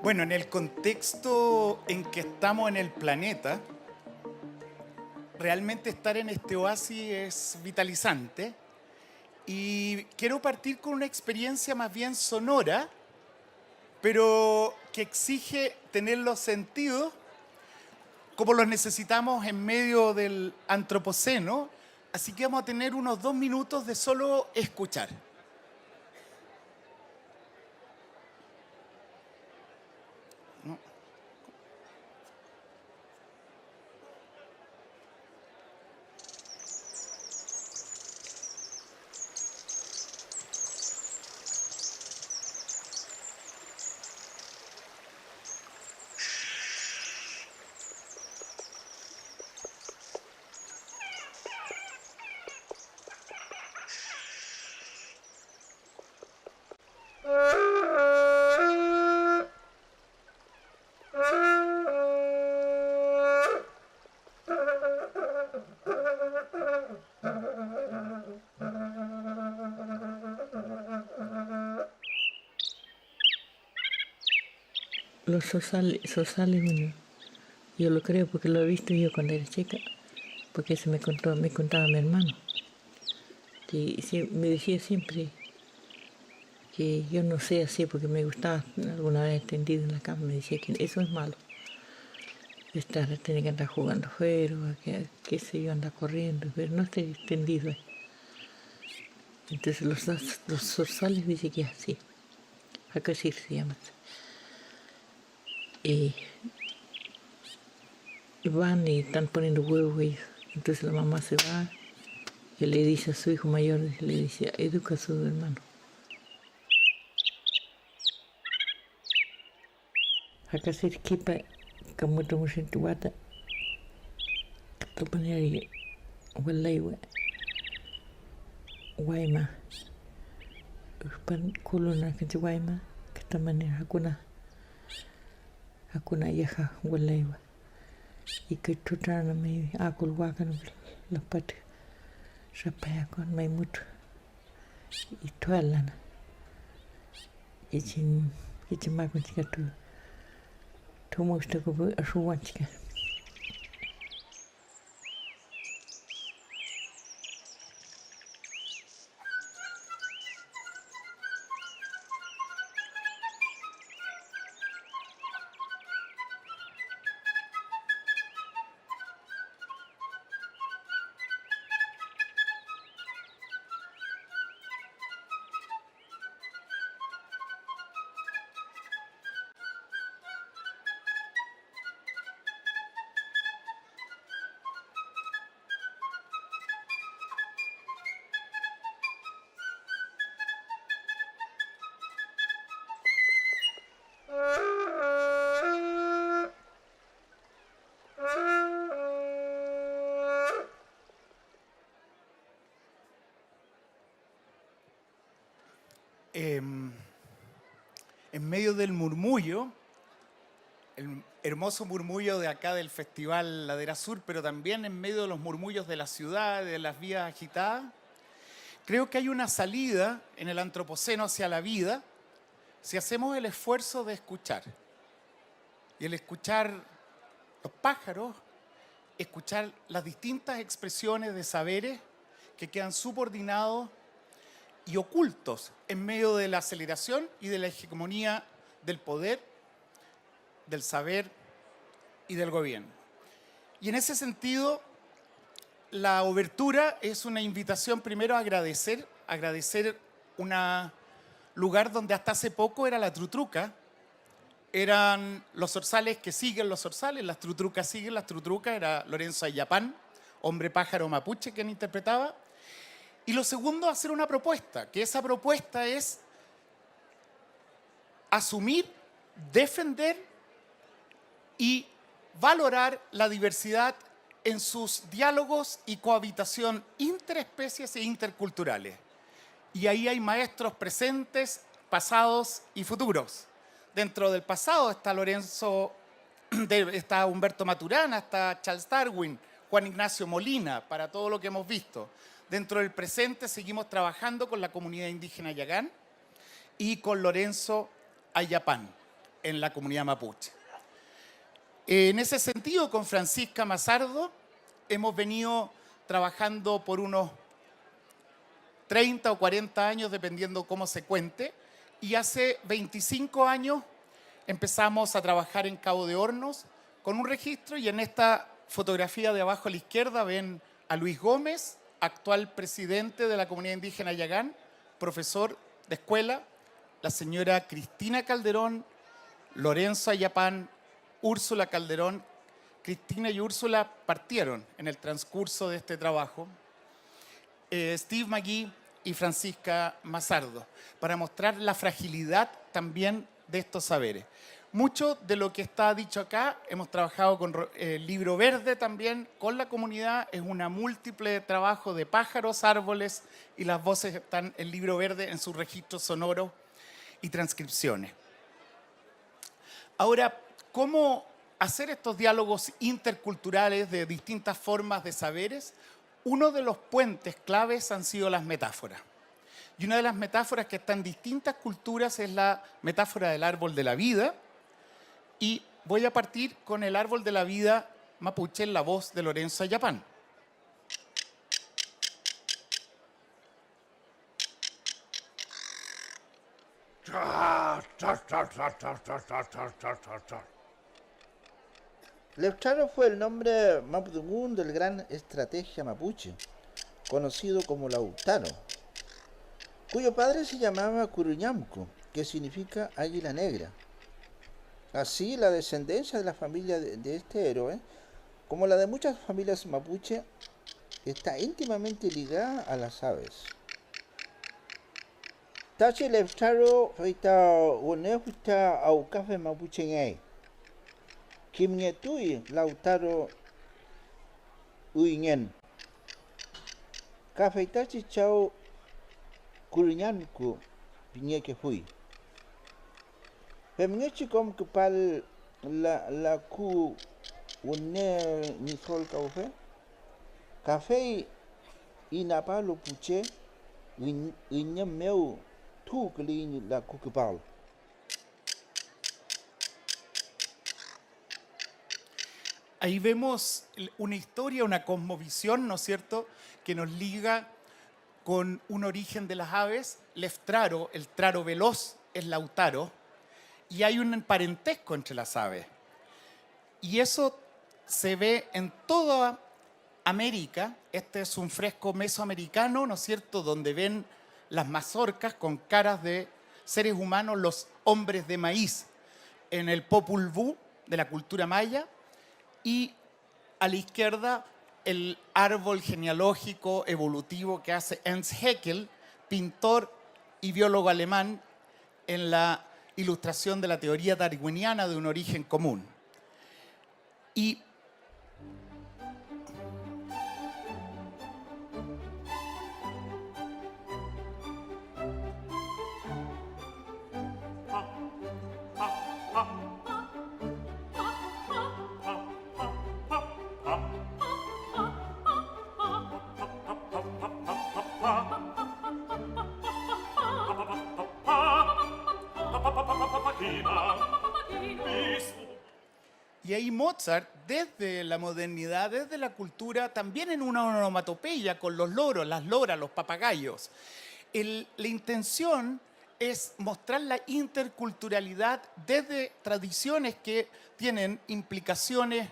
Bueno, en el contexto en que estamos en el planeta, realmente estar en este oasis es vitalizante. Y quiero partir con una experiencia más bien sonora, pero que exige tener los sentidos como los necesitamos en medio del antropoceno. Así que vamos a tener unos 2 minutos de solo escuchar. ¿No? Los zorzales, bueno, yo lo creo porque lo he visto yo cuando era chica, porque eso me contaba mi hermano. Y me decía siempre que yo no sé así porque me gustaba alguna vez tendido en la cama, me decía que eso es malo. Tener que andar jugando afuera, qué sé yo, andar corriendo, pero no esté tendido ahí. Entonces los zorzales dice que es así, acá sí se llama así. Y van y están poniendo huevos ellos. Entonces la mamá se va y le dice a su hijo mayor, le dice, educa a su hermano. Acá se equipa como estamos en Tuata, que manera Walaiwa, Guayma, Pan Kuluna, que se Guayma, que esta manera Hakuna Yaja, Walaiwa, y que tutana me aculhuacan los patios, Rapaya con Maimutu, y Tualana, y Chimaco chica tu musta como a su guanchica. En medio del murmullo, el hermoso murmullo de acá del Festival Ladera Sur, pero también en medio de los murmullos de la ciudad, de las vías agitadas, creo que hay una salida en el antropoceno hacia la vida si hacemos el esfuerzo de escuchar. Y el escuchar los pájaros, escuchar las distintas expresiones de saberes que quedan subordinados y ocultos en medio de la aceleración y de la hegemonía del poder, del saber y del gobierno. Y en ese sentido, la obertura es una invitación primero a agradecer un lugar donde hasta hace poco era la trutruca, eran los zorzales que siguen los zorzales, las trutrucas siguen las trutrucas, era Lorenzo Ayapán, hombre pájaro mapuche, quien interpretaba. Y lo segundo, hacer una propuesta, que esa propuesta es asumir, defender y valorar la diversidad en sus diálogos y cohabitación interespecies e interculturales. Y ahí hay maestros presentes, pasados y futuros. Dentro del pasado está está Humberto Maturana, está Charles Darwin, Juan Ignacio Molina, para todo lo que hemos visto. Dentro del presente seguimos trabajando con la comunidad indígena Yagán y con Lorenzo Ayapán. en la comunidad mapuche. En ese sentido, con Francisca Mazardo hemos venido trabajando por unos 30 o 40 años, dependiendo cómo se cuente, y hace 25 años empezamos a trabajar en Cabo de Hornos con un registro, y en esta fotografía de abajo a la izquierda ven a Luis Gómez, actual presidente de la comunidad indígena Yagán, profesor de escuela, la señora Cristina Calderón, Lorenzo Ayapán, Úrsula Calderón. Cristina y Úrsula partieron en el transcurso de este trabajo, Steve McGee y Francisca Mazardo, para mostrar la fragilidad también de estos saberes. Mucho de lo que está dicho acá, hemos trabajado con el Libro Verde también, con la comunidad, es una múltiple trabajo de pájaros, árboles, y las voces están en Libro Verde en sus registros sonoros y transcripciones. Ahora, ¿cómo hacer estos diálogos interculturales de distintas formas de saberes? Uno de los puentes claves han sido las metáforas. Y una de las metáforas que está en distintas culturas es la metáfora del árbol de la vida. Y voy a partir con el árbol de la vida mapuche en la voz de Lorenzo Ayapán. Leftaro fue el nombre mapudungún del gran estrategia mapuche, conocido como Lautaro, cuyo padre se llamaba Curuñamco, que significa águila negra. Así, la descendencia de la familia de este héroe, como la de muchas familias mapuche, está íntimamente ligada a las aves. Tachi Leftaro feita unehuita au café mapuche ngay. Kimnietui Lautaro uingen. Café tachi chao Curuñanku piñeque fui. Femngechi kom kepal la ku une nisol café inapalo puche inyameu tu kli la ku kepal. Ahí vemos una historia, una cosmovisión, ¿no es cierto?, que nos liga con un origen de las aves. Leftraro, el traro veloz, es Lautaro, y hay un parentesco entre las aves. Y eso se ve en toda América. Este es un fresco mesoamericano, ¿no es cierto?, donde ven las mazorcas con caras de seres humanos, los hombres de maíz, en el Popol Vuh de la cultura maya, y a la izquierda el árbol genealógico evolutivo que hace Ernst Haeckel, pintor y biólogo alemán, en la ilustración de la teoría darwiniana de un origen común. Y ahí Mozart, desde la modernidad, desde la cultura, también en una onomatopeya con los loros, las loras, los papagayos. La intención es mostrar la interculturalidad desde tradiciones que tienen implicaciones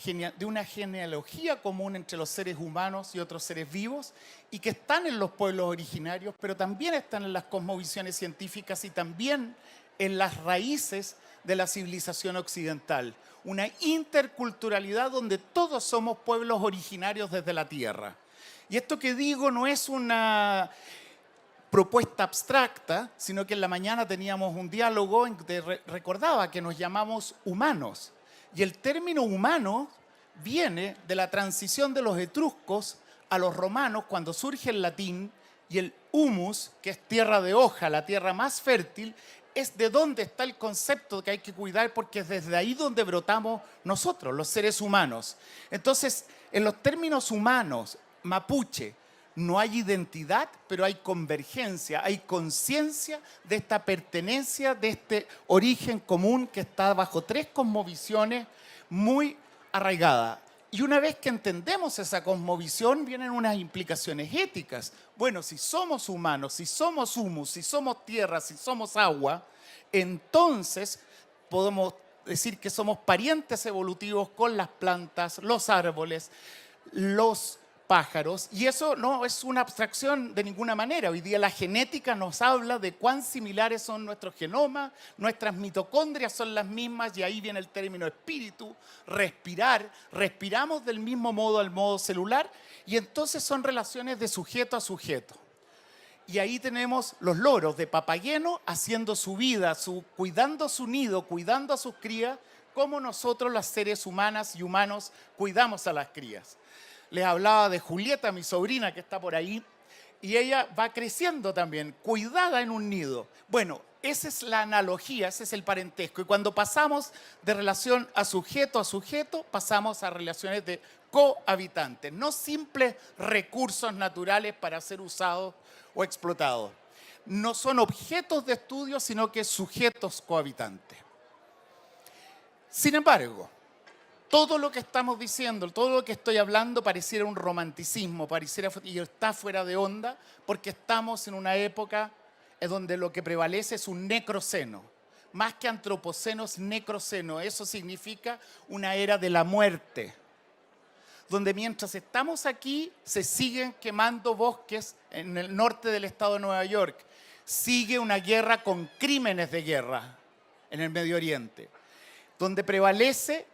de una genealogía común entre los seres humanos y otros seres vivos, y que están en los pueblos originarios, pero también están en las cosmovisiones científicas y también en las raíces de la civilización occidental. Una interculturalidad donde todos somos pueblos originarios desde la tierra. Y esto que digo no es una propuesta abstracta, sino que en la mañana teníamos un diálogo en que recordaba que nos llamamos humanos. Y el término humano viene de la transición de los etruscos a los romanos cuando surge el latín, y el humus, que es tierra de hoja, la tierra más fértil, es de donde está el concepto que hay que cuidar, porque es desde ahí donde brotamos nosotros, los seres humanos. Entonces, en los términos humanos, mapuche, No hay identidad, pero hay convergencia, hay conciencia de esta pertenencia, de este origen común que está bajo 3 cosmovisiones muy arraigadas. Y una vez que entendemos esa cosmovisión, vienen unas implicaciones éticas. Bueno, si somos humanos, si somos humus, si somos tierra, si somos agua, entonces podemos decir que somos parientes evolutivos con las plantas, los árboles, los pájaros, y eso no es una abstracción de ninguna manera. Hoy día la genética nos habla de cuán similares son nuestros genomas, nuestras mitocondrias son las mismas, y ahí viene el término espíritu, respirar, respiramos del mismo modo al modo celular, y entonces son relaciones de sujeto a sujeto. Y ahí tenemos los loros de Papageno haciendo su vida, cuidando su nido, cuidando a sus crías, como nosotros, las seres humanas y humanos, cuidamos a las crías. Les hablaba de Julieta, mi sobrina, que está por ahí, y ella va creciendo también, cuidada en un nido. Bueno, esa es la analogía, ese es el parentesco. Y cuando pasamos de relación a sujeto, pasamos a relaciones de cohabitantes, no simples recursos naturales para ser usados o explotados. No son objetos de estudio, sino que sujetos cohabitantes. Sin embargo, todo lo que estamos diciendo, todo lo que estoy hablando pareciera un romanticismo, y está fuera de onda, porque estamos en una época en donde lo que prevalece es un necroceno. Más que antropoceno, es necroceno. Eso significa una era de la muerte, donde mientras estamos aquí se siguen quemando bosques en el norte del estado de Nueva York. Sigue una guerra con crímenes de guerra en el Medio Oriente, donde prevalece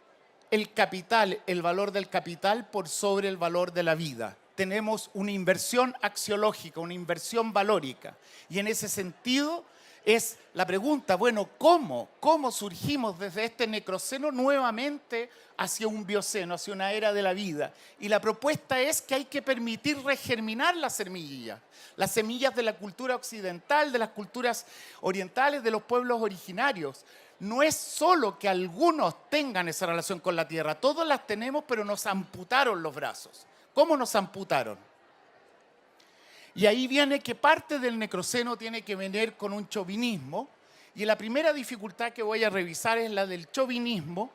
el capital, el valor del capital por sobre el valor de la vida. Tenemos una inversión axiológica, una inversión valórica. Y en ese sentido es la pregunta, bueno, ¿cómo surgimos desde este necroceno nuevamente hacia un bioceno, hacia una era de la vida? Y la propuesta es que hay que permitir regerminar las semillas de la cultura occidental, de las culturas orientales, de los pueblos originarios. No es solo que algunos tengan esa relación con la tierra, todos las tenemos, pero nos amputaron los brazos. ¿Cómo nos amputaron? Y ahí viene que parte del necroceno tiene que venir con un chauvinismo, y la primera dificultad que voy a revisar es la del chauvinismo,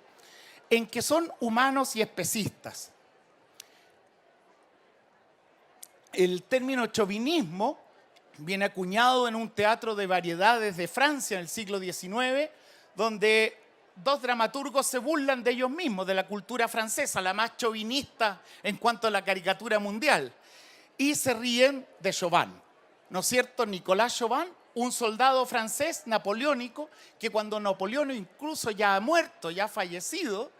en que son humanos y especistas. El término chauvinismo viene acuñado en un teatro de variedades de Francia en el siglo XIX, donde 2 dramaturgos se burlan de ellos mismos, de la cultura francesa, la más chauvinista en cuanto a la caricatura mundial, y se ríen de Chauvin, ¿no es cierto? Nicolas Chauvin, un soldado francés napoleónico, que cuando Napoleón incluso ya ha muerto, ya ha fallecido,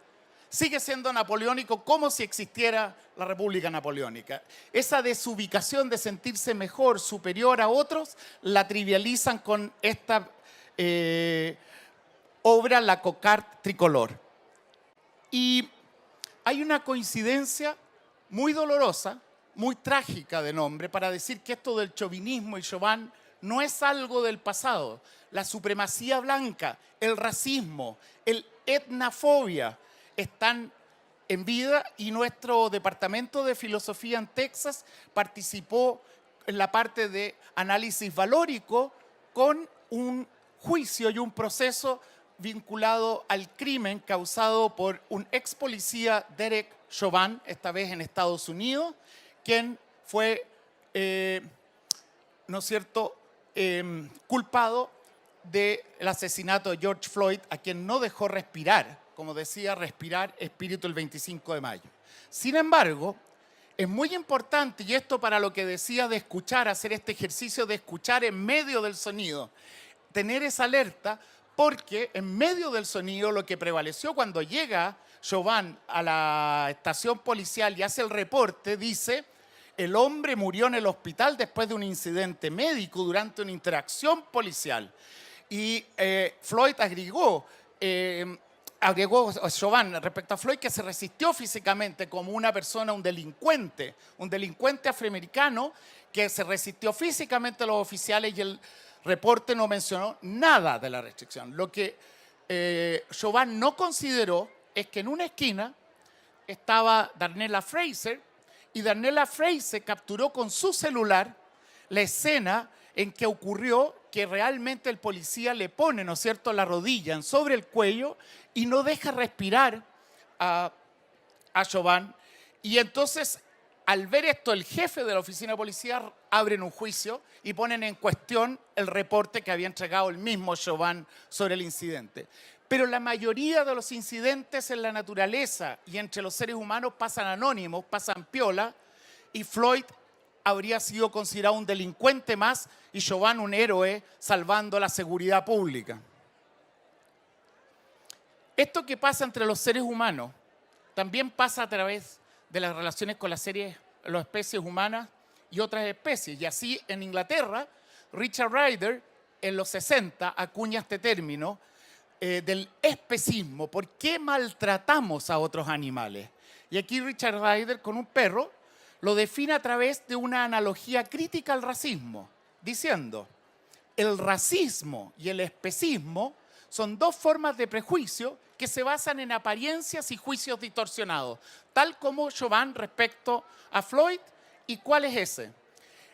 sigue siendo napoleónico como si existiera la República Napoleónica. Esa desubicación de sentirse mejor, superior a otros, la trivializan con esta obra La Cocarde Tricolor. Y hay una coincidencia muy dolorosa, muy trágica de nombre, para decir que esto del chauvinismo y Chauvin no es algo del pasado. La supremacía blanca, el racismo, el etnafobia están en vida, y nuestro departamento de filosofía en Texas participó en la parte de análisis valórico con un juicio y un proceso vinculado al crimen causado por un ex policía, Derek Chauvin, esta vez en Estados Unidos, quien fue, ¿no es cierto?, culpado del asesinato de George Floyd, a quien no dejó respirar, como decía, respirar espíritu el 25 de mayo. Sin embargo, es muy importante, y esto para lo que decía de escuchar, hacer este ejercicio de escuchar en medio del sonido, tener esa alerta, porque en medio del sonido lo que prevaleció cuando llega Chauvin a la estación policial y hace el reporte, dice: el hombre murió en el hospital después de un incidente médico durante una interacción policial. Y Floyd agregó Chauvin respecto a Floyd, que se resistió físicamente como una persona, un delincuente afroamericano que se resistió físicamente a los oficiales, y el reporte no mencionó nada de la restricción. Lo que Chauvin no consideró es que en una esquina estaba Darnella Fraser, Y Darnella Fraser capturó con su celular la escena en que ocurrió que realmente el policía le pone, ¿no es cierto?, la rodilla sobre el cuello y no deja respirar a Chauvin. Y entonces, al ver esto, el jefe de la oficina de policía abren un juicio y ponen en cuestión el reporte que había entregado el mismo Chauvin sobre el incidente. Pero la mayoría de los incidentes en la naturaleza y entre los seres humanos pasan anónimos, pasan piola, y Floyd habría sido considerado un delincuente más y Chauvin un héroe salvando la seguridad pública. Esto que pasa entre los seres humanos también pasa a través de las relaciones con las especies humanas y otras especies. Y así en Inglaterra, Richard Ryder en los 60 acuña este término del especismo. ¿Por qué maltratamos a otros animales? Y aquí Richard Ryder con un perro lo define a través de una analogía crítica al racismo, diciendo: el racismo y el especismo son dos formas de prejuicio que se basan en apariencias y juicios distorsionados, tal como Chauvin respecto a Floyd. ¿Y cuál es ese?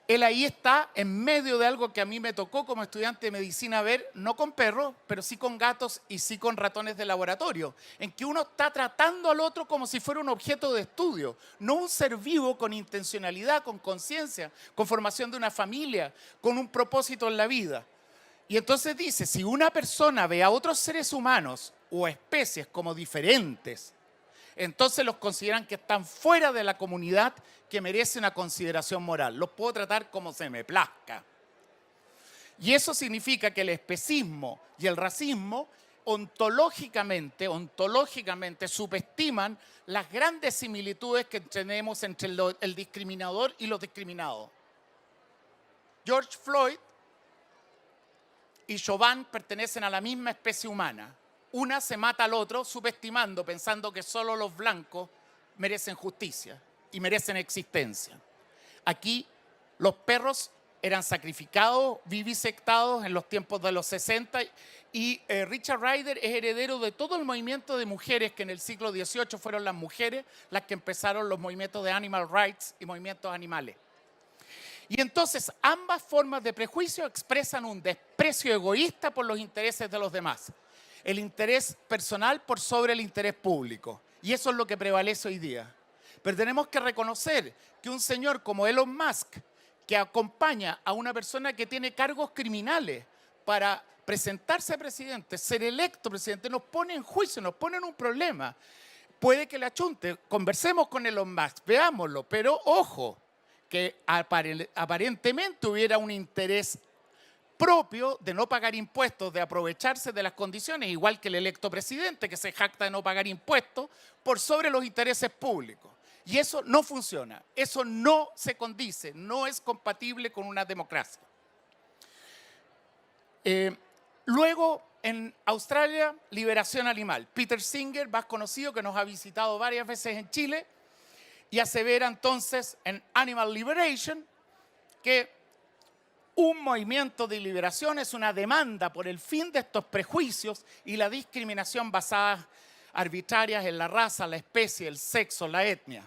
Él ahí está en medio de algo que a mí me tocó como estudiante de medicina ver, no con perros, pero sí con gatos y sí con ratones de laboratorio, en que uno está tratando al otro como si fuera un objeto de estudio, no un ser vivo con intencionalidad, con conciencia, con formación de una familia, con un propósito en la vida. Y entonces dice, si una persona ve a otros seres humanos o especies como diferentes, entonces los consideran que están fuera de la comunidad, que merece una consideración moral. Los puedo tratar como se me plazca. Y eso significa que el especismo y el racismo ontológicamente subestiman las grandes similitudes que tenemos entre el discriminador y los discriminados. George Floyd y Chauvin pertenecen a la misma especie humana. Una se mata al otro subestimando, pensando que solo los blancos merecen justicia y merecen existencia. Aquí los perros eran sacrificados, vivisectados en los tiempos de los 60 y Richard Ryder es heredero de todo el movimiento de mujeres que en el siglo XVIII fueron las mujeres las que empezaron los movimientos de animal rights y movimientos animales. Y entonces ambas formas de prejuicio expresan un desprecio egoísta por los intereses de los demás. El interés personal por sobre el interés público. Y eso es lo que prevalece hoy día. Pero tenemos que reconocer que un señor como Elon Musk, que acompaña a una persona que tiene cargos criminales para presentarse a presidente, ser electo presidente, nos pone en juicio, nos pone en un problema. Puede que le achunte, conversemos con Elon Musk, veámoslo, pero ojo, que aparentemente hubiera un interés propio de no pagar impuestos, de aprovecharse de las condiciones, igual que el electo presidente que se jacta de no pagar impuestos por sobre los intereses públicos. Y eso no funciona, eso no se condice, no es compatible con una democracia. Luego, en Australia, liberación animal. Peter Singer, más conocido, que nos ha visitado varias veces en Chile, y asevera entonces en Animal Liberation que un movimiento de liberación es una demanda por el fin de estos prejuicios y la discriminación basada arbitrarias en la raza, la especie, el sexo, la etnia.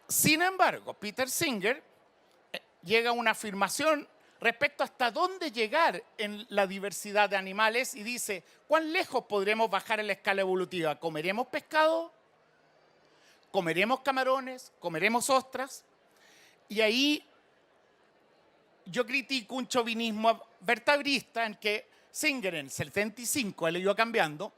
Sin embargo, Peter Singer llega a una afirmación respecto hasta dónde llegar en la diversidad de animales y dice, ¿cuán lejos podremos bajar en la escala evolutiva? ¿Comeremos pescado? ¿Comeremos camarones? ¿Comeremos ostras? Y ahí yo critico un chauvinismo vertebrista en que Singer en el 75, él iba cambiando,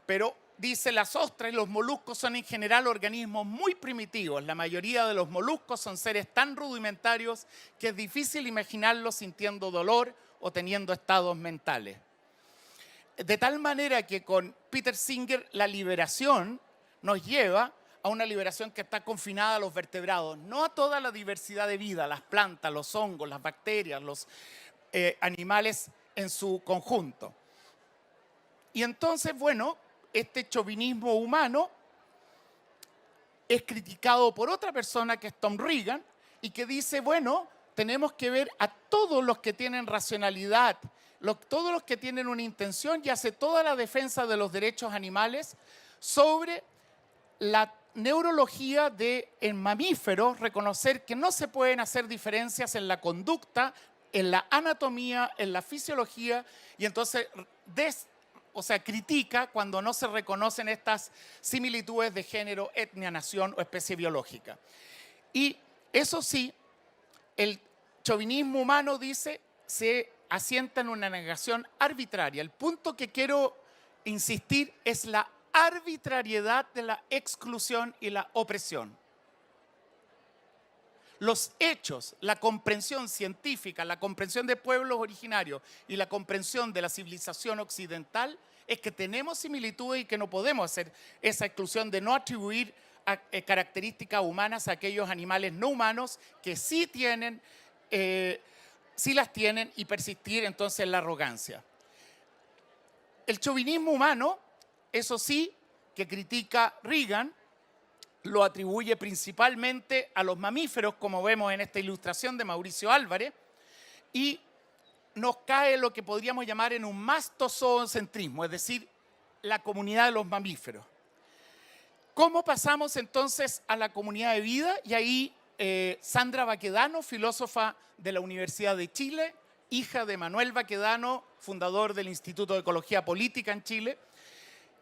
pero dice las ostras y los moluscos son en general organismos muy primitivos. La mayoría de los moluscos son seres tan rudimentarios que es difícil imaginarlos sintiendo dolor o teniendo estados mentales. De tal manera que con Peter Singer la liberación nos lleva a una liberación que está confinada a los vertebrados, no a toda la diversidad de vida, las plantas, los hongos, las bacterias, los animales en su conjunto. Y entonces, bueno, este chauvinismo humano es criticado por otra persona que es Tom Regan y que dice, bueno, tenemos que ver a todos los que tienen racionalidad, todos los que tienen una intención y hace toda la defensa de los derechos animales sobre la neurología en mamíferos, reconocer que no se pueden hacer diferencias en la conducta, en la anatomía, en la fisiología, y entonces critica cuando no se reconocen estas similitudes de género, etnia, nación o especie biológica. Y eso sí, el chauvinismo humano, dice, se asienta en una negación arbitraria. El punto que quiero insistir es la arbitrariedad de la exclusión y la opresión. Los hechos, la comprensión científica, la comprensión de pueblos originarios y la comprensión de la civilización occidental es que tenemos similitudes y que no podemos hacer esa exclusión de no atribuir características humanas a aquellos animales no humanos que sí las tienen y persistir entonces en la arrogancia. El chauvinismo humano, eso sí, que critica Reagan, lo atribuye principalmente a los mamíferos, como vemos en esta ilustración de Mauricio Álvarez, y nos cae lo que podríamos llamar en un mastozoocentrismo, es decir, la comunidad de los mamíferos. ¿Cómo pasamos entonces a la comunidad de vida? Y ahí Sandra Baquedano, filósofa de la Universidad de Chile, hija de Manuel Baquedano, fundador del Instituto de Ecología Política en Chile,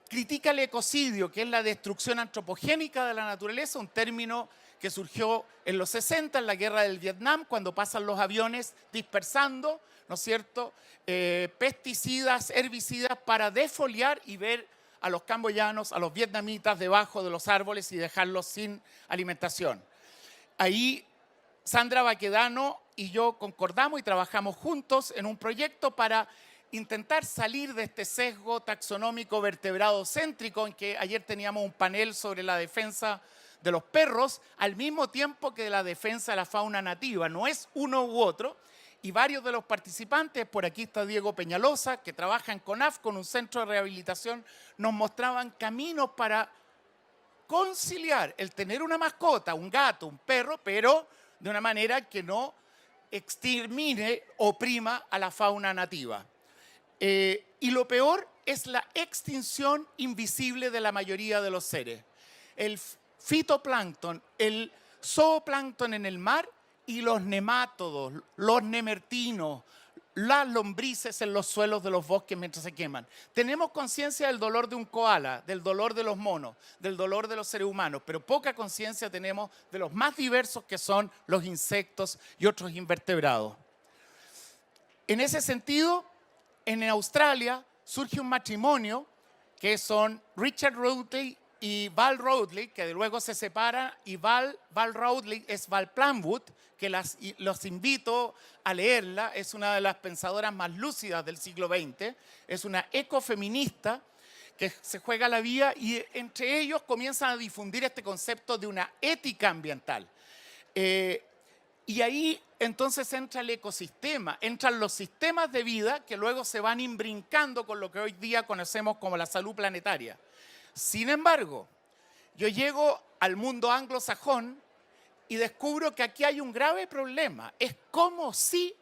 critica el ecocidio, que es la destrucción antropogénica de la naturaleza, un término que surgió en los 60, en la guerra del Vietnam, cuando pasan los aviones dispersando, ¿no es cierto?, pesticidas, herbicidas para defoliar y ver a los camboyanos, a los vietnamitas debajo de los árboles y dejarlos sin alimentación. Ahí Sandra Baquedano y yo concordamos y trabajamos juntos en un proyecto para intentar salir de este sesgo taxonómico vertebrado céntrico, en que ayer teníamos un panel sobre la defensa de los perros, al mismo tiempo que de la defensa de la fauna nativa. No es uno u otro. Y varios de los participantes, por aquí está Diego Peñalosa, que trabaja en CONAF, con un centro de rehabilitación, nos mostraban caminos para conciliar el tener una mascota, un gato, un perro, pero de una manera que no extermine, oprima a la fauna nativa. Y lo peor es la extinción invisible de la mayoría de los seres. El fitoplancton, el zooplancton en el mar y los nemátodos, los nemertinos, las lombrices en los suelos de los bosques mientras se queman. Tenemos conciencia del dolor de un koala, del dolor de los monos, del dolor de los seres humanos, pero poca conciencia tenemos de los más diversos que son los insectos y otros invertebrados. En ese sentido, en Australia surge un matrimonio que son Richard Routley y Val Routley, que luego se separan, y Val Routley es Val Plumwood, que los invito a leerla, es una de las pensadoras más lúcidas del siglo XX, es una ecofeminista que se juega la vida y entre ellos comienzan a difundir este concepto de una ética ambiental. Y ahí entonces entra el ecosistema, entran los sistemas de vida que luego se van imbrincando con lo que hoy día conocemos como la salud planetaria. Sin embargo, yo llego al mundo anglosajón y descubro que aquí hay un grave problema. Es como si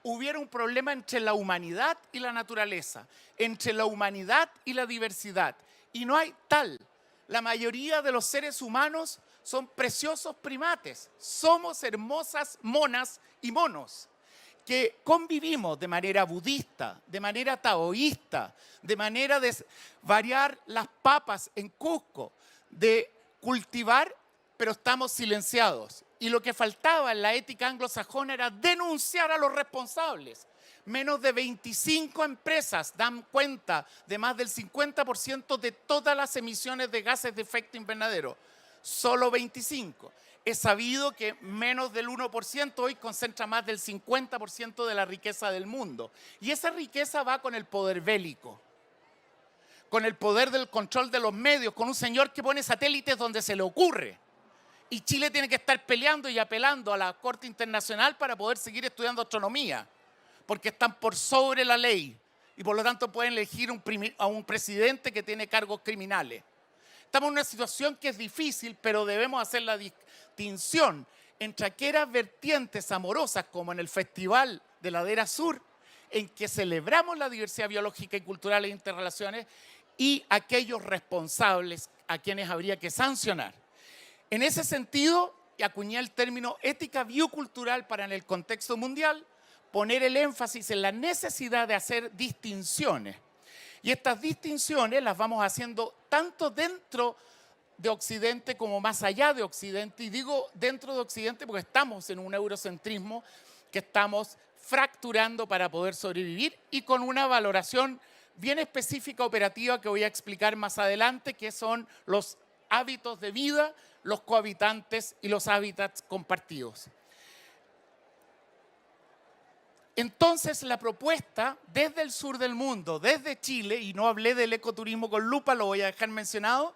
hubiera un problema entre la humanidad y la naturaleza, entre la humanidad y la diversidad. Y no hay tal. La mayoría de los seres humanos son preciosos primates. Somos hermosas monas y monos que convivimos de manera budista, de manera taoísta, de manera de variar las papas en Cusco, de cultivar, pero estamos silenciados. Y lo que faltaba en la ética anglosajona era denunciar a los responsables. Menos de 25 empresas dan cuenta de más del 50% de todas las emisiones de gases de efecto invernadero. Solo 25. Es sabido que menos del 1% hoy concentra más del 50% de la riqueza del mundo. Y esa riqueza va con el poder bélico, con el poder del control de los medios, con un señor que pone satélites donde se le ocurre. Y Chile tiene que estar peleando y apelando a la Corte Internacional para poder seguir estudiando astronomía, porque están por sobre la ley y por lo tanto pueden elegir a un presidente que tiene cargos criminales. Estamos en una situación que es difícil, pero debemos hacer la distinción entre aquellas vertientes amorosas, como en el Festival de Ladera Sur, en que celebramos la diversidad biológica y cultural e interrelaciones, y aquellos responsables a quienes habría que sancionar. En ese sentido, acuñé el término ética biocultural para, en el contexto mundial, poner el énfasis en la necesidad de hacer distinciones. Y estas distinciones las vamos haciendo tanto dentro de Occidente como más allá de Occidente. Y digo dentro de Occidente porque estamos en un eurocentrismo que estamos fracturando para poder sobrevivir y con una valoración bien específica operativa que voy a explicar más adelante, que son los hábitos de vida, los cohabitantes y los hábitats compartidos. Entonces, la propuesta desde el sur del mundo, desde Chile, y no hablé del ecoturismo con lupa, lo voy a dejar mencionado,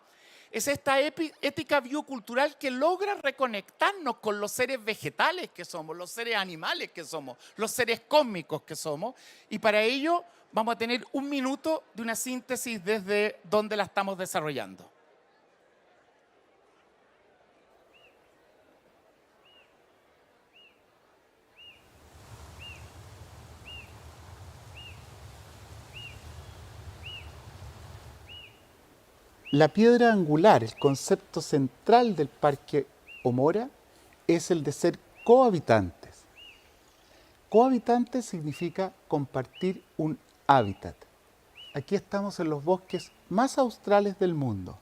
es esta ética biocultural que logra reconectarnos con los seres vegetales que somos, los seres animales que somos, los seres cósmicos que somos. Y para ello vamos a tener un minuto de una síntesis desde donde la estamos desarrollando. La piedra angular, el concepto central del Parque Omora, es el de ser cohabitantes. Cohabitantes significa compartir un hábitat. Aquí estamos en los bosques más australes del mundo,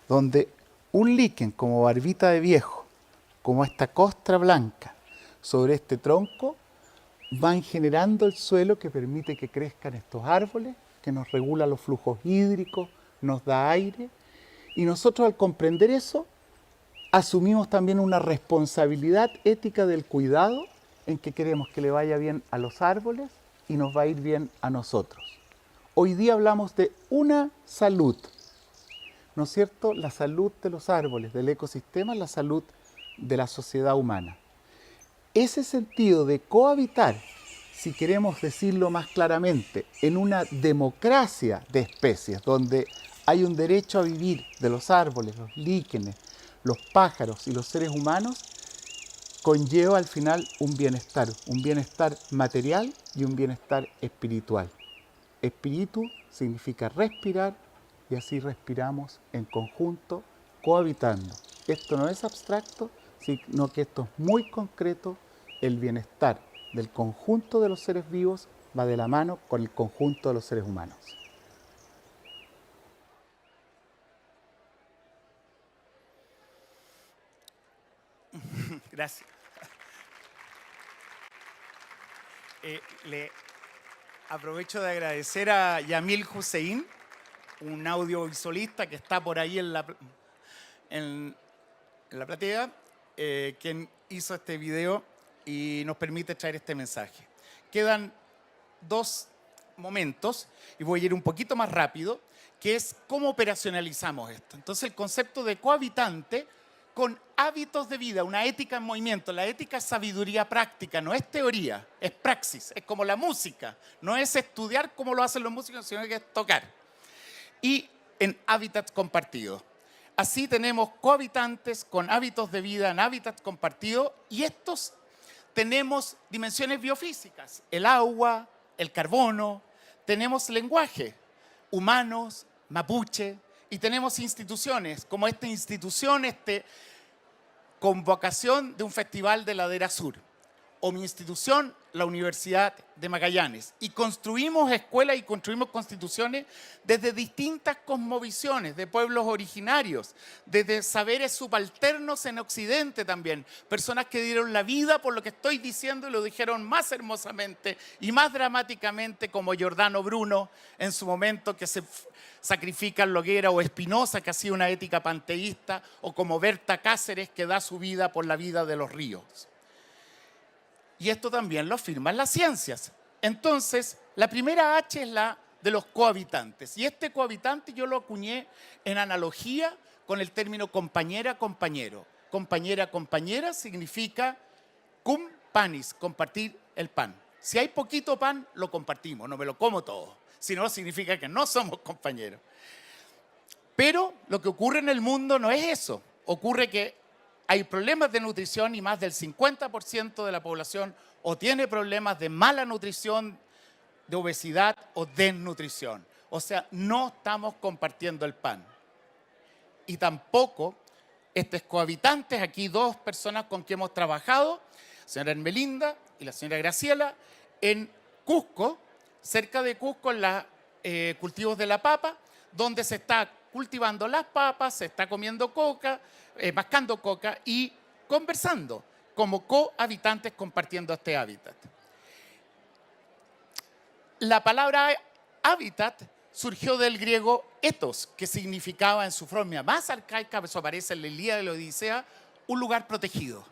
donde un líquen como barbita de viejo, como esta costra blanca, sobre este tronco, van generando el suelo que permite que crezcan estos árboles, que nos regula los flujos hídricos, nos da aire, y nosotros al comprender eso, asumimos también una responsabilidad ética del cuidado en que queremos que le vaya bien a los árboles y nos va a ir bien a nosotros. Hoy día hablamos de una salud, ¿no es cierto? La salud de los árboles, del ecosistema, la salud de la sociedad humana. Ese sentido de cohabitar, si queremos decirlo más claramente, en una democracia de especies, donde hay un derecho a vivir de los árboles, los líquenes, los pájaros y los seres humanos, conlleva al final un bienestar material y un bienestar espiritual. Espíritu significa respirar y así respiramos en conjunto, cohabitando. Esto no es abstracto, sino que esto es muy concreto. El bienestar del conjunto de los seres vivos va de la mano con el conjunto de los seres humanos. Gracias. Le aprovecho de agradecer a Yamil Hussein, un audiovisualista que está por ahí en la platea, quien hizo este video y nos permite traer este mensaje. Quedan dos momentos y voy a ir un poquito más rápido, que es cómo operacionalizamos esto. Entonces, el concepto de cohabitante con hábitos de vida, una ética en movimiento. La ética es sabiduría práctica, no es teoría, es praxis, es como la música. No es estudiar cómo lo hacen los músicos, sino que es tocar. Y en hábitats compartidos. Así tenemos cohabitantes con hábitos de vida en hábitats compartidos y estos tenemos dimensiones biofísicas, el agua, el carbono, tenemos lenguaje, humanos, mapuche, y tenemos instituciones, como esta institución, convocación de un festival de Ladera Sur, o mi institución, la Universidad de Magallanes. Y construimos escuelas y construimos constituciones desde distintas cosmovisiones de pueblos originarios, desde saberes subalternos en Occidente también. Personas que dieron la vida por lo que estoy diciendo y lo dijeron más hermosamente y más dramáticamente, como Giordano Bruno en su momento, que se sacrifica en la hoguera, o Spinoza, que hacía una ética panteísta, o como Berta Cáceres, que da su vida por la vida de los ríos. Y esto también lo afirman las ciencias. Entonces, la primera H es la de los cohabitantes. Y este cohabitante yo lo acuñé en analogía con el término compañera-compañero. Compañera-compañera significa cum panis, compartir el pan. Si hay poquito pan, lo compartimos, no me lo como todo. Si no, significa que no somos compañeros. Pero lo que ocurre en el mundo no es eso. Ocurre que hay problemas de nutrición y más del 50% de la población o tiene problemas de mala nutrición, de obesidad o desnutrición. O sea, no estamos compartiendo el pan. Y tampoco Este es Cohabitantes, aquí dos personas con quien hemos trabajado, la señora Hermelinda y la señora Graciela, en Cusco, cerca de Cusco, en los cultivos de la papa, donde se está cultivando las papas, se está comiendo coca, mascando coca y conversando como cohabitantes compartiendo este hábitat. La palabra hábitat surgió del griego ethos, que significaba en su forma más arcaica, eso aparece en la Ilíada y la Odisea, un lugar protegido.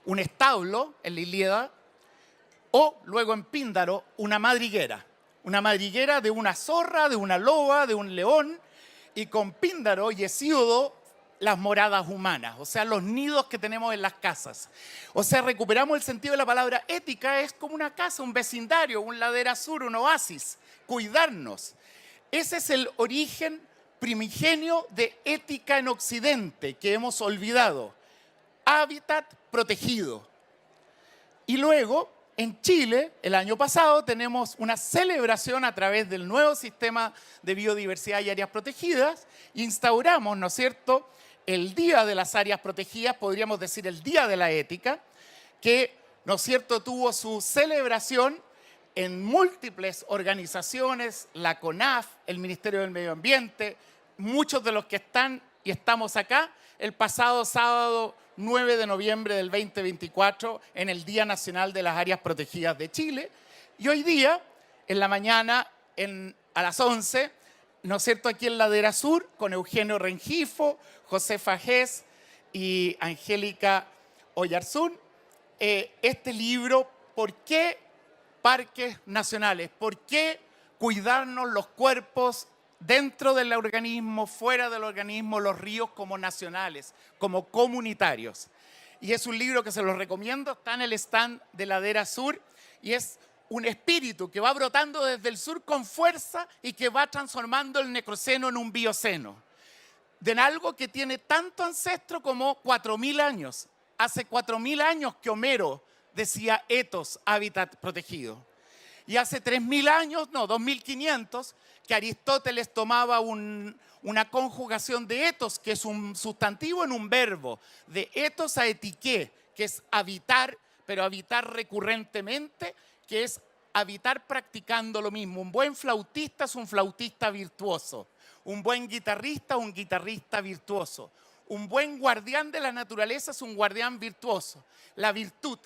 Un establo en la Ilíada o luego en Píndaro una madriguera. Una madriguera de una zorra, de una loba, de un león y con Píndaro y Hesíodo las moradas humanas, o sea, los nidos que tenemos en las casas. O sea, recuperamos el sentido de la palabra ética, es como una casa, un vecindario, un ladera sur, un oasis, cuidarnos. Ese es el origen primigenio de ética en Occidente que hemos olvidado. Hábitat protegido. Y luego, en Chile, el año pasado, tenemos una celebración a través del nuevo sistema de biodiversidad y áreas protegidas. Instauramos, ¿no es cierto?, el Día de las Áreas Protegidas, podríamos decir el Día de la Ética, que, ¿no es cierto?, tuvo su celebración en múltiples organizaciones, la CONAF, el Ministerio del Medio Ambiente, muchos de los que están y estamos acá, el pasado sábado 9 de noviembre del 2024, en el Día Nacional de las Áreas Protegidas de Chile. Y hoy día, en la mañana, a las 11, ¿no es cierto?, aquí en Ladera Sur, con Eugenio Rengifo, Josefa Gess y Angélica Oyarzún, este libro, ¿por qué parques nacionales? ¿Por qué cuidarnos los cuerpos dentro del organismo, fuera del organismo, los ríos como nacionales, como comunitarios? Y es un libro que se los recomiendo, está en el stand de Ladera Sur y es un espíritu que va brotando desde el sur con fuerza y que va transformando el necroceno en un bioceno. De algo que tiene tanto ancestro como 4.000 años. Hace 4.000 años que Homero decía ethos, hábitat protegido. Y hace 3.000 años, no, 2.500, que Aristóteles tomaba una conjugación de ethos, que es un sustantivo en un verbo, de ethos a etiqué, que es habitar, pero habitar recurrentemente, que es habitar practicando lo mismo. Un buen flautista es un flautista virtuoso. Un buen guitarrista, un guitarrista virtuoso. Un buen guardián de la naturaleza es un guardián virtuoso. La virtud,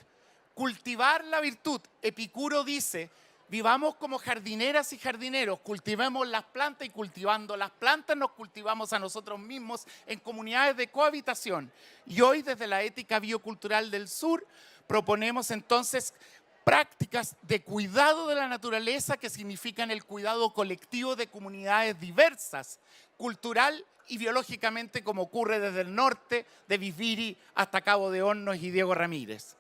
cultivar la virtud. Epicuro dice, vivamos como jardineras y jardineros, cultivemos las plantas y cultivando las plantas nos cultivamos a nosotros mismos en comunidades de cohabitación. Y hoy desde la ética biocultural del sur proponemos entonces prácticas de cuidado de la naturaleza que significan el cuidado colectivo de comunidades diversas, cultural y biológicamente, como ocurre desde el norte, de Visviri hasta Cabo de Hornos y Diego Ramírez.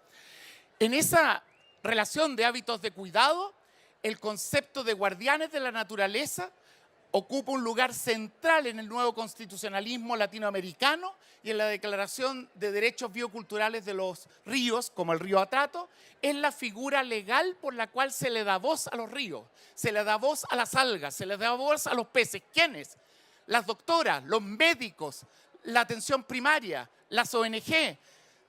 En esa relación de hábitos de cuidado, el concepto de guardianes de la naturaleza ocupa un lugar central en el nuevo constitucionalismo latinoamericano y en la Declaración de Derechos Bioculturales de los Ríos, como el río Atrato, es la figura legal por la cual se le da voz a los ríos, se le da voz a las algas, se le da voz a los peces. ¿Quiénes? Las doctoras, los médicos, la atención primaria, las ONG,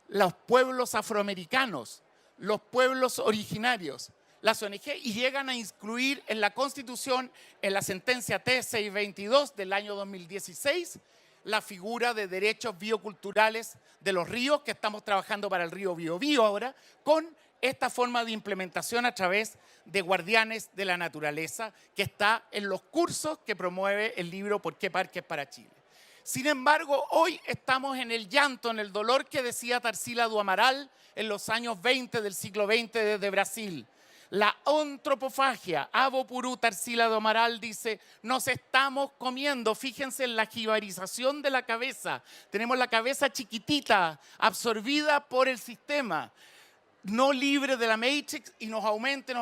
los pueblos afroamericanos, los pueblos originarios, las ONG, y llegan a incluir en la Constitución, en la sentencia T622 del año 2016, la figura de derechos bioculturales de los ríos, que estamos trabajando para el río Biobío ahora, con esta forma de implementación a través de guardianes de la naturaleza, que está en los cursos que promueve el libro ¿Por qué Parques para Chile? Sin embargo, hoy estamos en el llanto, en el dolor que decía Tarsila do Amaral en los años 20 del siglo XX desde Brasil. La antropofagia, Avo Purú, Tarsila do Amaral dice, nos estamos comiendo, fíjense en la jibarización de la cabeza, tenemos la cabeza chiquitita, absorbida por el sistema. no libre de la Matrix y nos aumenta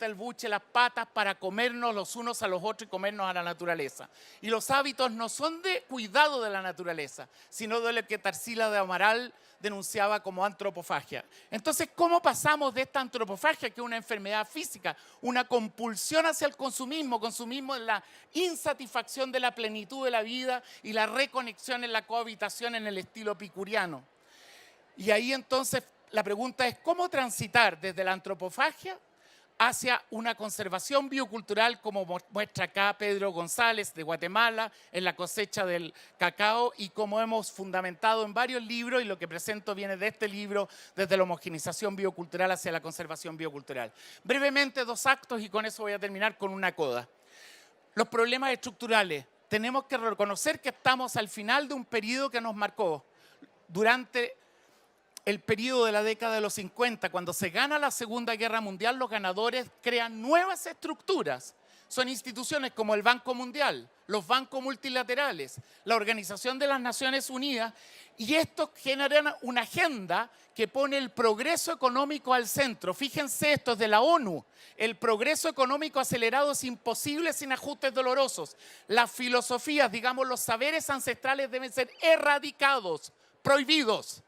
el buche, las patas para comernos los unos a los otros y comernos a la naturaleza. Y los hábitos no son de cuidado de la naturaleza, sino de lo que Tarsila de Amaral denunciaba como antropofagia. Entonces, ¿cómo pasamos de esta antropofagia, que es una enfermedad física, una compulsión hacia el consumismo es la insatisfacción de la plenitud de la vida y la reconexión en la cohabitación en el estilo epicuriano? Y ahí entonces la pregunta es, ¿cómo transitar desde la antropofagia hacia una conservación biocultural, como muestra acá Pedro González de Guatemala en la cosecha del cacao, y como hemos fundamentado en varios libros, y lo que presento viene de este libro, desde la homogenización biocultural hacia la conservación biocultural? Brevemente, 2 actos y con eso voy a terminar con una coda. Los problemas estructurales. Tenemos que reconocer que estamos al final de un periodo que nos marcó. Durante el periodo de la década de los 50, cuando se gana la Segunda Guerra Mundial, los ganadores crean nuevas estructuras. Son instituciones como el Banco Mundial, los bancos multilaterales, la Organización de las Naciones Unidas, y estos generan una agenda que pone el progreso económico al centro. Fíjense, esto es de la ONU. El progreso económico acelerado es imposible sin ajustes dolorosos. Las filosofías, digamos, los saberes ancestrales deben ser erradicados, prohibidos.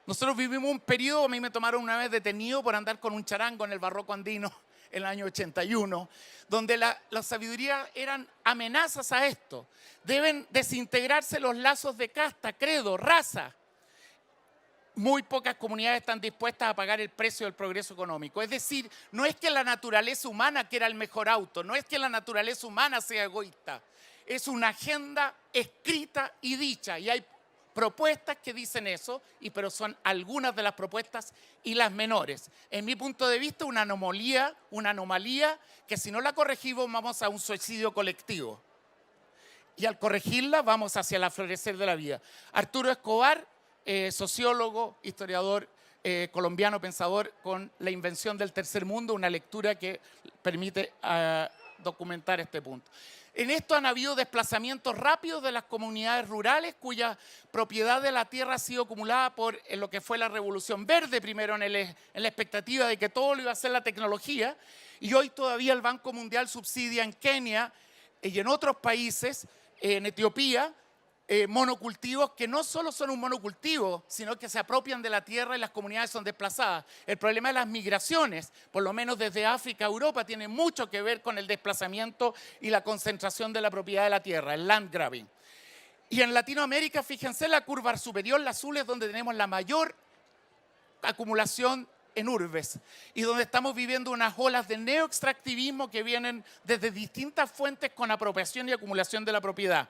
Nosotros vivimos un periodo, a mí me tomaron una vez detenido por andar con un charango en el barroco andino en el año 81, donde la sabiduría eran amenazas a esto. Deben desintegrarse los lazos de casta, credo, raza. Muy pocas comunidades están dispuestas a pagar el precio del progreso económico. Es decir, no es que la naturaleza humana quiera el mejor auto, no es que la naturaleza humana sea egoísta. Es una agenda escrita y dicha, y hay propuestas que dicen eso, pero son algunas de las propuestas y las menores. En mi punto de vista, una anomalía que si no la corregimos vamos a un suicidio colectivo. Y al corregirla vamos hacia el florecer de la vida. Arturo Escobar, sociólogo, historiador colombiano, pensador, con La invención del tercer mundo, una lectura que permite documentar este punto. En esto han habido desplazamientos rápidos de las comunidades rurales cuya propiedad de la tierra ha sido acumulada por lo que fue la Revolución Verde, primero en la expectativa de que todo lo iba a hacer la tecnología, y hoy todavía el Banco Mundial subsidia en Kenia y en otros países, en Etiopía, monocultivos que no solo son un monocultivo, sino que se apropian de la tierra y las comunidades son desplazadas. El problema de las migraciones, por lo menos desde África a Europa, tiene mucho que ver con el desplazamiento y la concentración de la propiedad de la tierra, el land grabbing. Y en Latinoamérica, fíjense, la curva superior, la azul, es donde tenemos la mayor acumulación en urbes y donde estamos viviendo unas olas de neoextractivismo que vienen desde distintas fuentes con apropiación y acumulación de la propiedad.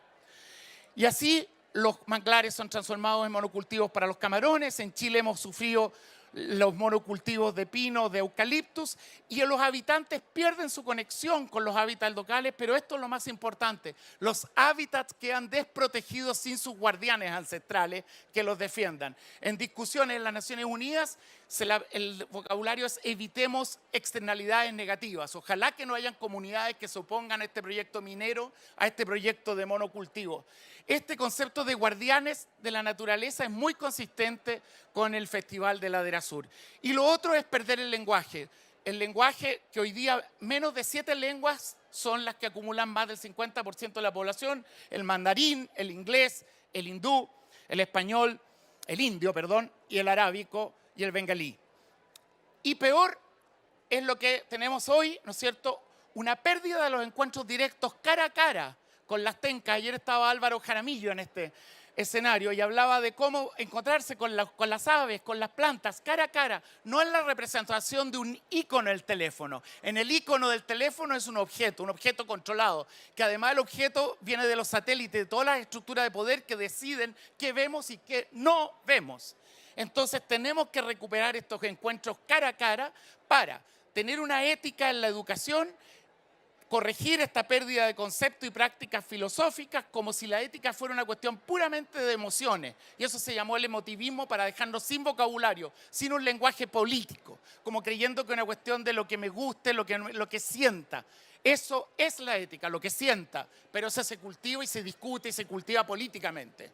Y así los manglares son transformados en monocultivos para los camarones. En Chile hemos sufrido los monocultivos de pino, de eucaliptus, y los habitantes pierden su conexión con los hábitats locales, pero esto es lo más importante. Los hábitats quedan desprotegidos sin sus guardianes ancestrales que los defiendan. En discusiones en las Naciones Unidas, el vocabulario es evitemos externalidades negativas. Ojalá que no hayan comunidades que se opongan a este proyecto minero, a este proyecto de monocultivo. Este concepto de guardianes de la naturaleza es muy consistente con el Festival de Ladera Sur. Y lo otro es perder el lenguaje. El lenguaje que hoy día menos de 7 lenguas son las que acumulan más del 50% de la población: el mandarín, el inglés, el hindú, el español, el indio, perdón, y el arábico y el bengalí. Y peor es lo que tenemos hoy, ¿no es cierto? Una pérdida de los encuentros directos cara a cara con las tencas. Ayer estaba Álvaro Jaramillo en este escenario y hablaba de cómo encontrarse con las aves, con las plantas, cara a cara. No es la representación de un icono del teléfono. En el icono del teléfono es un objeto controlado, que además el objeto viene de los satélites, de todas las estructuras de poder que deciden qué vemos y qué no vemos. Entonces tenemos que recuperar estos encuentros cara a cara para tener una ética en la educación, corregir esta pérdida de conceptos y prácticas filosóficas, como si la ética fuera una cuestión puramente de emociones. Y eso se llamó el emotivismo, para dejarnos sin vocabulario, sin un lenguaje político, como creyendo que es una cuestión de lo que me guste, lo que sienta. Eso es la ética, lo que sienta, pero eso se cultiva y se discute y se cultiva políticamente.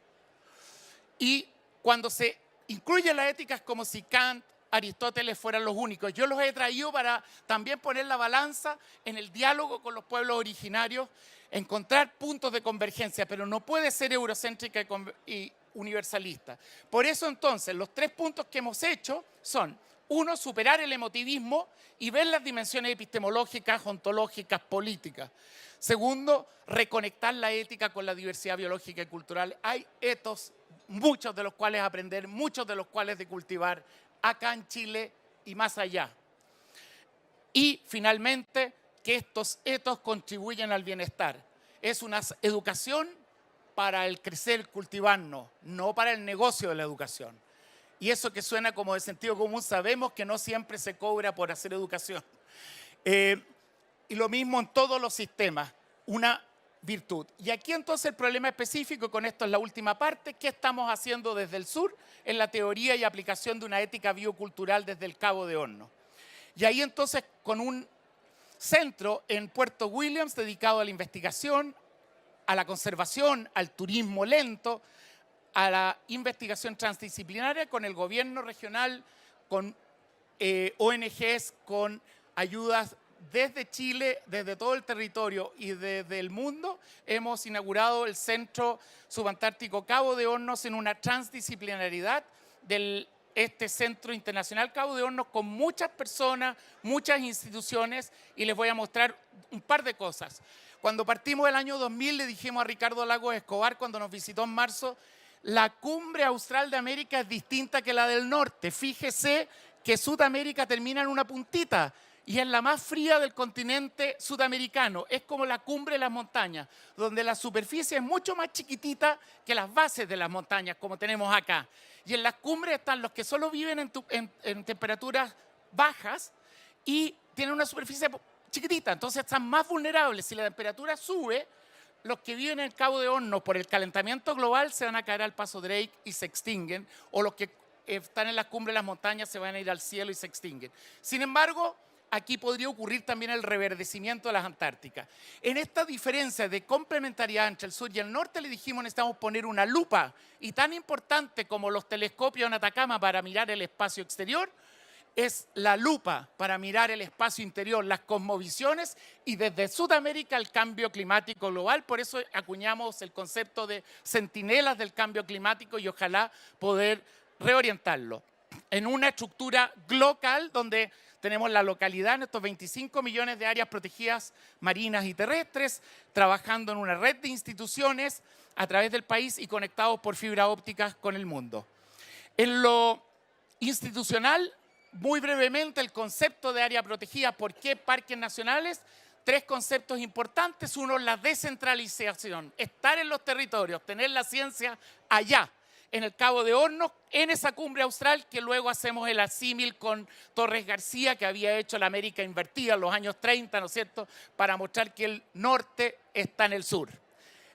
Y cuando se incluye las éticas como si Kant, Aristóteles fueran los únicos. Yo los he traído para también poner la balanza en el diálogo con los pueblos originarios, encontrar puntos de convergencia, pero no puede ser eurocéntrica y universalista. Por eso entonces los 3 puntos que hemos hecho son: 1, superar el emotivismo y ver las dimensiones epistemológicas, ontológicas, políticas. 2, reconectar la ética con la diversidad biológica y cultural. Hay etos, muchos de los cuales aprender, muchos de los cuales de cultivar acá en Chile y más allá. Y finalmente, que estos etos contribuyen al bienestar. Es una educación para el crecer, cultivarnos, no para el negocio de la educación. Y eso que suena como de sentido común, sabemos que no siempre se cobra por hacer educación. Y lo mismo en todos los sistemas, una virtud. Y aquí entonces el problema específico, y con esto es la última parte: ¿qué estamos haciendo desde el sur en la teoría y aplicación de una ética biocultural desde el Cabo de Hornos? Y ahí entonces con un centro en Puerto Williams dedicado a la investigación, a la conservación, al turismo lento, a la investigación transdisciplinaria con el gobierno regional, con ONGs, con ayudas desde Chile, desde todo el territorio y desde el mundo. Hemos inaugurado el Centro Subantártico Cabo de Hornos en una transdisciplinaridad de este Centro Internacional Cabo de Hornos, con muchas personas, muchas instituciones, y les voy a mostrar un par de cosas. Cuando partimos el año 2000 le dijimos a Ricardo Lagos Escobar, cuando nos visitó en marzo: la cumbre austral de América es distinta que la del norte. Fíjese que Sudamérica termina en una puntita y es la más fría del continente sudamericano. Es como la cumbre de las montañas, donde la superficie es mucho más chiquitita que las bases de las montañas, como tenemos acá. Y en las cumbres están los que solo viven en temperaturas bajas y tienen una superficie chiquitita, entonces están más vulnerables. Si la temperatura sube, los que viven en el Cabo de Hornos por el calentamiento global se van a caer al Paso Drake y se extinguen, o los que están en las cumbres de las montañas se van a ir al cielo y se extinguen. Sin embargo, aquí podría ocurrir también el reverdecimiento de las Antárticas. En esta diferencia de complementariedad entre el sur y el norte le dijimos: necesitamos poner una lupa, y tan importante como los telescopios en Atacama para mirar el espacio exterior, es la lupa para mirar el espacio interior, las cosmovisiones, y desde Sudamérica el cambio climático global. Por eso acuñamos el concepto de centinelas del cambio climático y ojalá poder reorientarlo en una estructura global donde tenemos la localidad en estos 25 millones de áreas protegidas marinas y terrestres, trabajando en una red de instituciones a través del país y conectados por fibra óptica con el mundo. En lo institucional, muy brevemente, el concepto de área protegida. ¿Por qué parques nacionales? 3 conceptos importantes. 1, la descentralización, estar en los territorios, tener la ciencia allá, en el Cabo de Hornos, en esa cumbre austral, que luego hacemos el asímil con Torres García, que había hecho la América invertida en los años 30, ¿no es cierto?, para mostrar que el norte está en el sur.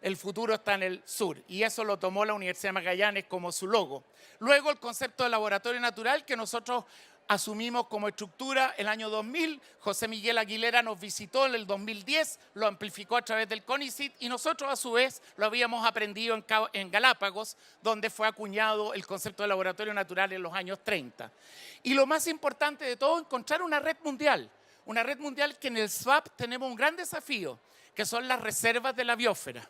El futuro está en el sur, y eso lo tomó la Universidad de Magallanes como su logo. Luego el concepto de laboratorio natural, que nosotros asumimos como estructura el año 2000. José Miguel Aguilera nos visitó en el 2010, lo amplificó a través del CONICIT, y nosotros a su vez lo habíamos aprendido en Galápagos, donde fue acuñado el concepto de laboratorio natural en los años 30. Y lo más importante de todo, encontrar una red mundial que en el SWAP tenemos un gran desafío, que son las reservas de la biosfera.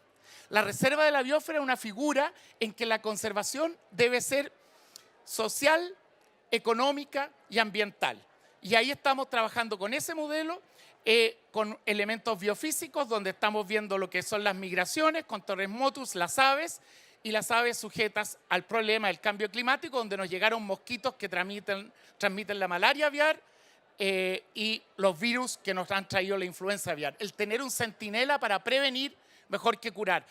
La reserva de la biosfera es una figura en que la conservación debe ser social, económica y ambiental. Y ahí estamos trabajando con ese modelo, con elementos biofísicos, donde estamos viendo lo que son las migraciones, con Torres Motus, las aves, y las aves sujetas al problema del cambio climático, donde nos llegaron mosquitos que transmiten la malaria aviar y los virus que nos han traído la influenza aviar. El tener un centinela para prevenir mejor que curar.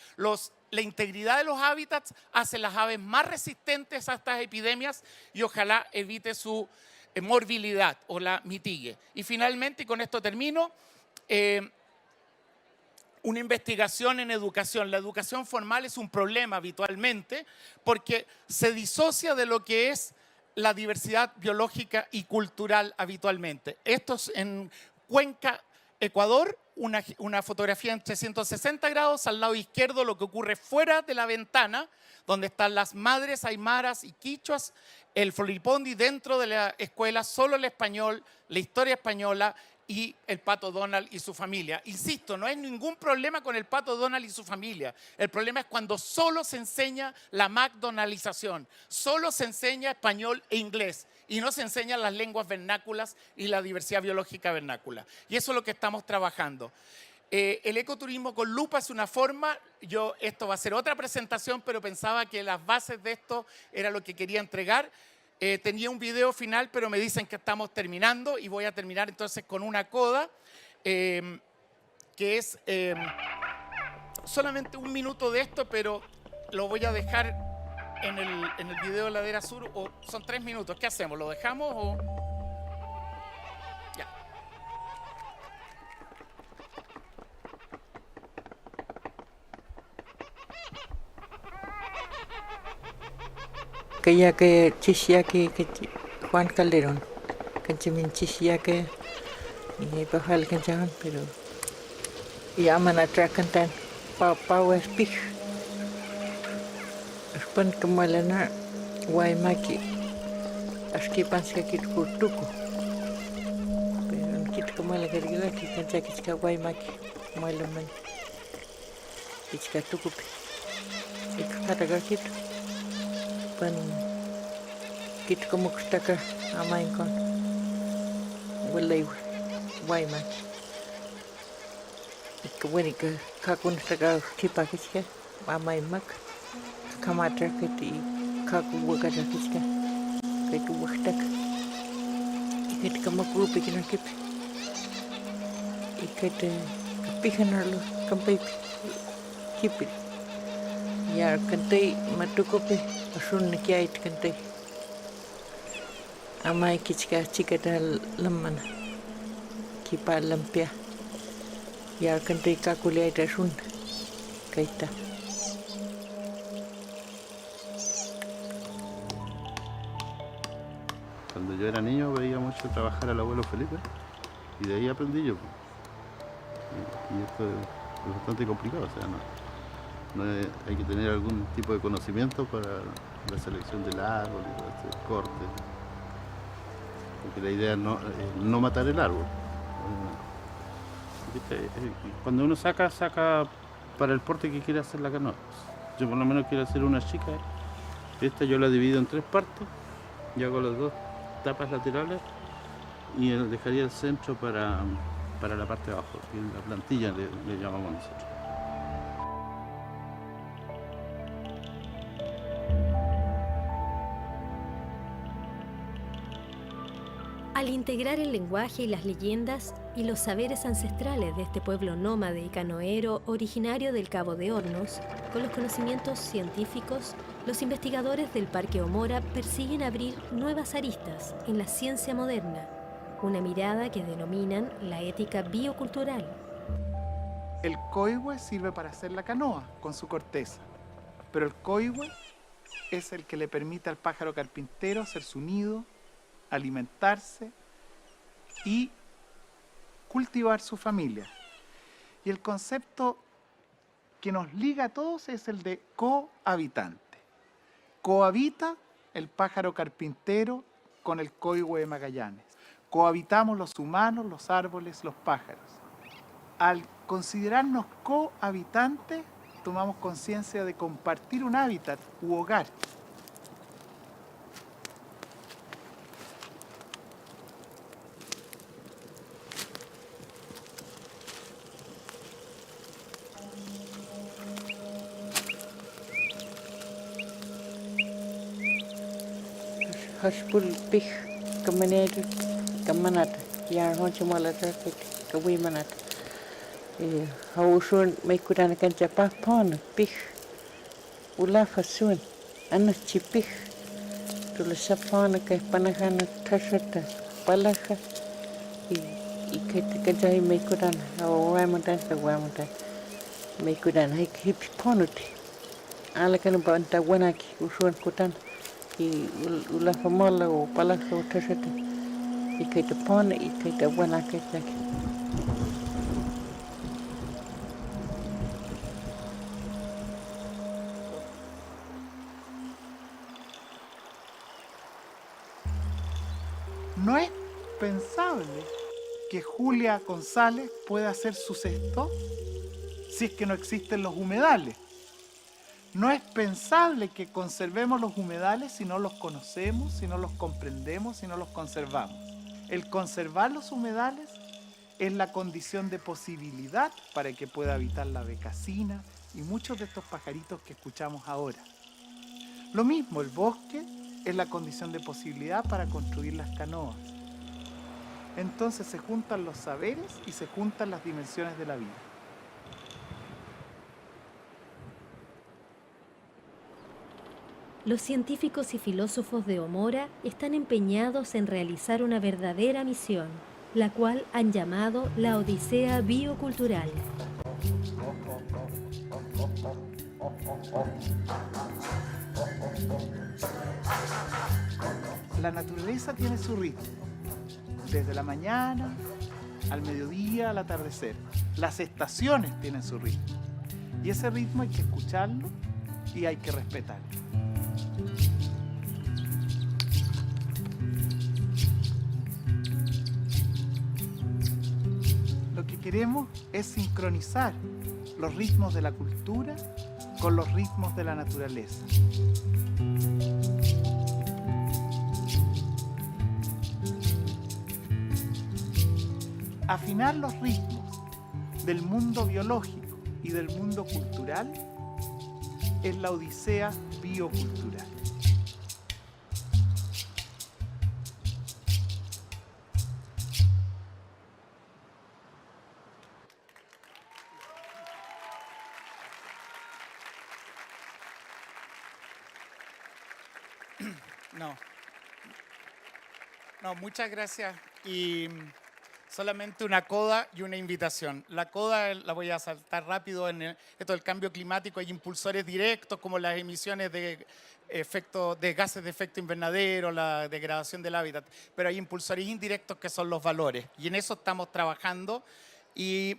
La integridad de los hábitats hace las aves más resistentes a estas epidemias y ojalá evite su morbilidad o la mitigue. Y finalmente, y con esto termino, una investigación en educación. La educación formal es un problema habitualmente porque se disocia de lo que es la diversidad biológica y cultural habitualmente. Esto es en Cuenca, Ecuador. una fotografía en 360 grados, al lado izquierdo lo que ocurre fuera de la ventana, donde están las madres aymaras y quichuas, el floripondi dentro de la escuela, solo el español, la historia española y el Pato Donald y su familia. Insisto, no hay ningún problema con el Pato Donald y su familia. El problema es cuando solo se enseña la McDonaldización, solo se enseña español e inglés y no se enseñan las lenguas vernáculas y la diversidad biológica vernácula. Y eso es lo que estamos trabajando. El ecoturismo con lupa es una forma, esto va a ser otra presentación, pero pensaba que las bases de esto era lo que quería entregar. Tenía un video final, pero me dicen que estamos terminando y voy a terminar entonces con una coda, que es solamente un minuto de esto, pero lo voy a dejar en el video de Ladera Sur, o son 3 minutos. ¿Qué hacemos? ¿Lo dejamos o...? Ya. Que ya que Chishiaki, que Juan Calderón, que Chimin Chishiaki, y Pajal Canchahan, pero llaman a Tracantan, Pau Espij, Espan Kamalana, Guaymaki, Asquipanska Kit Kurtuku, pero un Kit Kamala Gargilaki, Kanchakisca Guaymaki, Malaman, Ichka Tukupi, Ikatagakit. Pan kit como que está acá a Maincon, huele Guayman. Y que bueno, que Kakun está acá, Kipa Kiska, a Maimac, Kamatra Kiti, Kaku Wagata Kiska, que tu Wachtak, y que te Kamakurupi que no kipi, y que te Pijanarlo, Kampipi, Kipi. Ya kantai matukopi asun nikiait kantai amai kichka chikata lamana kipa lampia ya kantai kakuliait asun kaita. Cuando yo era niño veía mucho trabajar al abuelo Felipe y de ahí aprendí yo. Y esto es bastante complicado, o sea, hay que tener algún tipo de conocimiento para la selección del árbol y todo este corte. Porque la idea es no matar el árbol. Cuando uno saca para el porte que quiere hacer la canoa. Yo por lo menos quiero hacer una chica. Esta yo la divido en 3 partes y hago las 2 tapas laterales y dejaría el centro para la parte de abajo, que la plantilla le llamamos nosotros. Al integrar el lenguaje y las leyendas y los saberes ancestrales de este pueblo nómade y canoero originario del Cabo de Hornos, con los conocimientos científicos, los investigadores del Parque Omora persiguen abrir nuevas aristas en la ciencia moderna, una mirada que denominan la ética biocultural. El coihue sirve para hacer la canoa con su corteza, pero el coihue es el que le permite al pájaro carpintero hacer su nido, alimentarse y cultivar su familia. Y el concepto que nos liga a todos es el de cohabitante. Cohabita el pájaro carpintero con el coihue de Magallanes. Cohabitamos los humanos, los árboles, los pájaros. Al considerarnos cohabitantes, tomamos conciencia de compartir un hábitat u hogar. Haspul pih kemanera kemanat ya honcho malata ke wimanat hausun mai kudan kan japa pon pih ula fasun anak cipih tulis sapana ke panahan tasata palaha i ke jai mai kudan wamutan ke wamutan mai kudan hai hip ponuti ala kan banta wanaki usun kutan y la famola o palaja o tasata y que te pone y que te buena que te No es pensable que Julia González pueda hacer su cesto si es que no existen los humedales. No es pensable que conservemos los humedales si no los conocemos, si no los comprendemos, si no los conservamos. El conservar los humedales es la condición de posibilidad para que pueda habitar la becasina y muchos de estos pajaritos que escuchamos ahora. Lo mismo, el bosque es la condición de posibilidad para construir las canoas. Entonces se juntan los saberes y se juntan las dimensiones de la vida. Los científicos y filósofos de Omora están empeñados en realizar una verdadera misión, la cual han llamado la Odisea Biocultural. La naturaleza tiene su ritmo, desde la mañana al mediodía, al atardecer. Las estaciones tienen su ritmo, y ese ritmo hay que escucharlo y hay que respetarlo. Lo que queremos es sincronizar los ritmos de la cultura con los ritmos de la naturaleza. Afinar los ritmos del mundo biológico y del mundo cultural es la Odisea Biocultural. No, muchas gracias. Y solamente una coda y una invitación. La coda la voy a saltar rápido. En esto del cambio climático hay impulsores directos como las emisiones de gases de efecto invernadero, la degradación del hábitat, pero hay impulsores indirectos que son los valores. Y en eso estamos trabajando. Y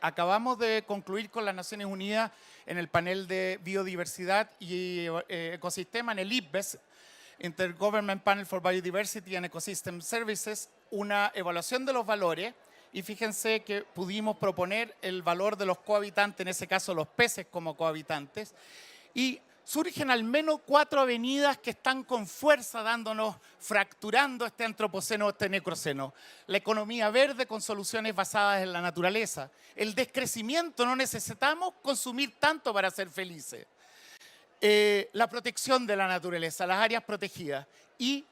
acabamos de concluir con las Naciones Unidas en el panel de biodiversidad y ecosistema, en el IPBES, Intergovernment Panel for Biodiversity and Ecosystem Services, una evaluación de los valores, y fíjense que pudimos proponer el valor de los cohabitantes, en ese caso los peces como cohabitantes, y surgen al menos 4 avenidas que están con fuerza fracturando este antropoceno, este necroceno. La economía verde con soluciones basadas en la naturaleza. El descrecimiento, no necesitamos consumir tanto para ser felices. La protección de la naturaleza, las áreas protegidas y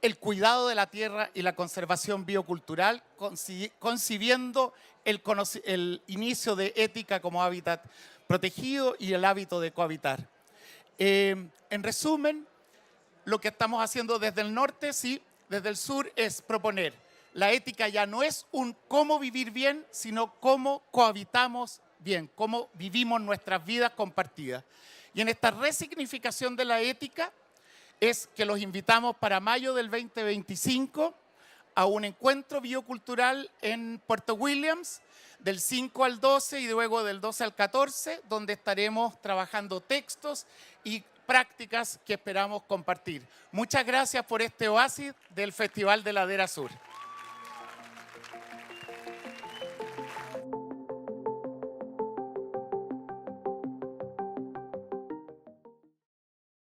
el cuidado de la tierra y la conservación biocultural, concibiendo el inicio de ética como hábitat protegido y el hábito de cohabitar. En resumen, lo que estamos haciendo desde el norte, sí, desde el sur, es proponer. La ética ya no es un cómo vivir bien, sino cómo cohabitamos bien, cómo vivimos nuestras vidas compartidas. Y en esta resignificación de la ética es que los invitamos para mayo del 2025 a un encuentro biocultural en Puerto Williams, del 5 al 12 y luego del 12 al 14, donde estaremos trabajando textos y prácticas que esperamos compartir. Muchas gracias por este oasis del Festival de Ladera Sur.